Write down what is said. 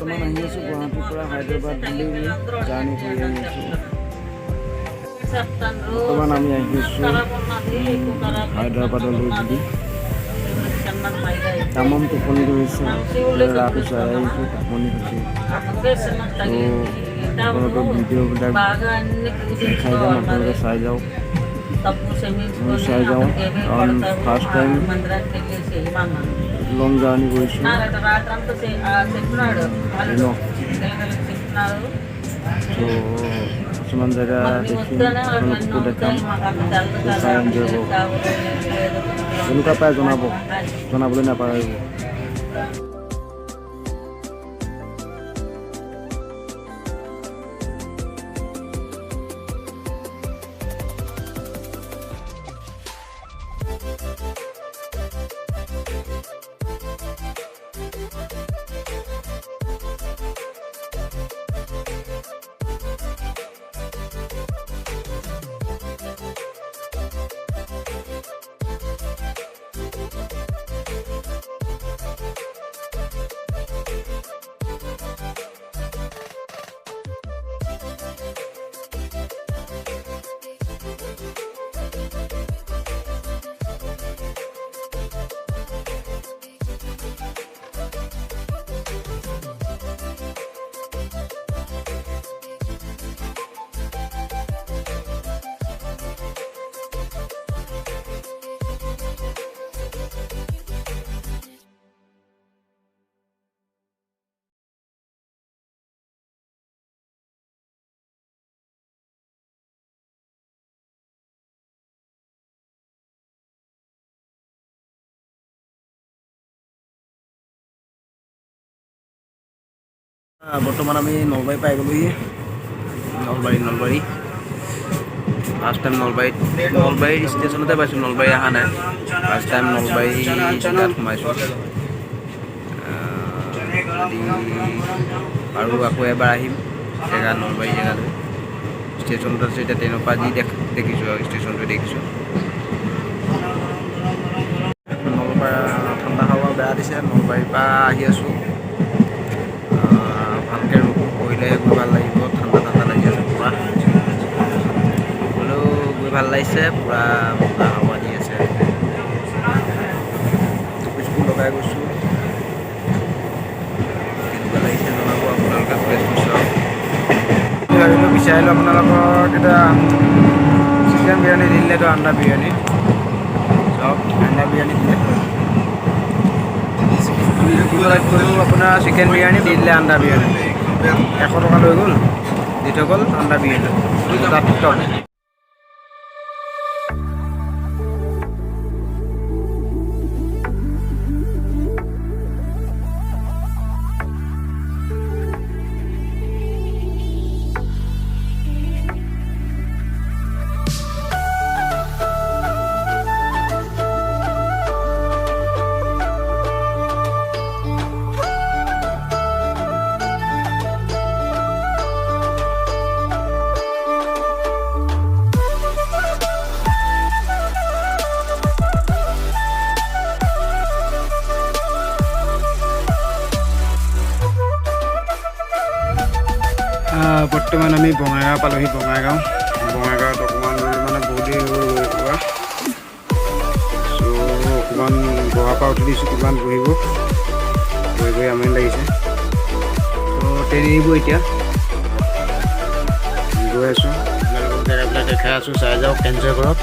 বৰ্তমান আহি আছোঁ গুৱাহাটীৰ পৰা হায়দৰাবাদ বুলি জাৰ্ণি কৰি আহি আছোঁ। বৰ্তমান আমি আহি আছোঁ হায়দৰাবাদলৈ বুলি। তামাম টোপনি ধৰিছে, ৰাতি চাই আহিছোঁ, টোপনি ধৰিছে। তো আপোনালোকৰ ভিডিঅ'বিলাক দেখাই যাম, আপোনালোকে চাই যাওক। মই চাই যাওঁ কাৰণ ফাৰ্ষ্ট টাইম লং জাৰ্ণি কৰিছোঁ তো কিছুমান জেগা দেখিম, আপোনালোককো দেখাম, চাই এনজয় কৰক। কেনেকুৱা পায় জনাবলৈ নাপাহৰিব। বৰ্তমান আমি নলবাৰী পাই গ'লোহি। নলবাৰী ফাৰ্ষ্ট টাইম নলবাৰী ষ্টেচনতে পাইছোঁ। নলবাৰী অহা নাই, ফাৰ্ষ্ট টাইম নলবাৰী জিলাত সোমাইছোঁ। আৰু আকৌ এবাৰ আহিম জেগা নলবাৰী জেগাটো। ষ্টেচনটো আছে এতিয়া ট্ৰেইনৰ পৰা যি দেখিছোঁ আৰু ষ্টেচনটো দেখিছোঁ। নলবাৰী ঠাণ্ডা হাৱা বেয়া দিছে। নলবাৰীৰ পৰা আহি আছোঁ, ভালকৈ ৰ'দ পৰিলেহে গৈ ভাল লাগিব। ঠাণ্ডা লাগি আছে পূৰা, হ'লেও গৈ ভাল লাগিছে। পূৰা মজা হাৱা দি আছে। টুপি লগাই গৈছোঁ, কেনেকুৱা লাগিছে জনাব আপোনালোকে। প্লেচটো ভাবিলোঁ বিচাৰিলোঁ আপোনালোকক এতিয়া চিকেন বিৰিয়ানী দিলেতো আণ্ডা বিৰিয়ানী, চব আণ্ডা বিৰিয়ানী দিলে। কৰিলোঁ আপোনাৰ চিকেন বিৰিয়ানী দি দিলে আণ্ডা বিৰিয়ানী। 100 টকা লৈ গ'ল, দি থৈ গ'ল আণ্ডা বিৰিয়ানী। বৰ্তমান আমি বঙাইগাঁও পালোহি। বঙাইগাঁৱত অকণমান মানে বহুত দেৰি হৈ পোৱা। চ' অকণমান বহাৰ পৰা উঠি দিছোঁ, কিমান বহি আমনি লাগিছে। ত' ট্ৰেইন এৰিব এতিয়া, গৈ আছোঁ। আপোনালোকক জেগাবিলাক দেখাই আছোঁ, চাই যাওক, এনজয় কৰক।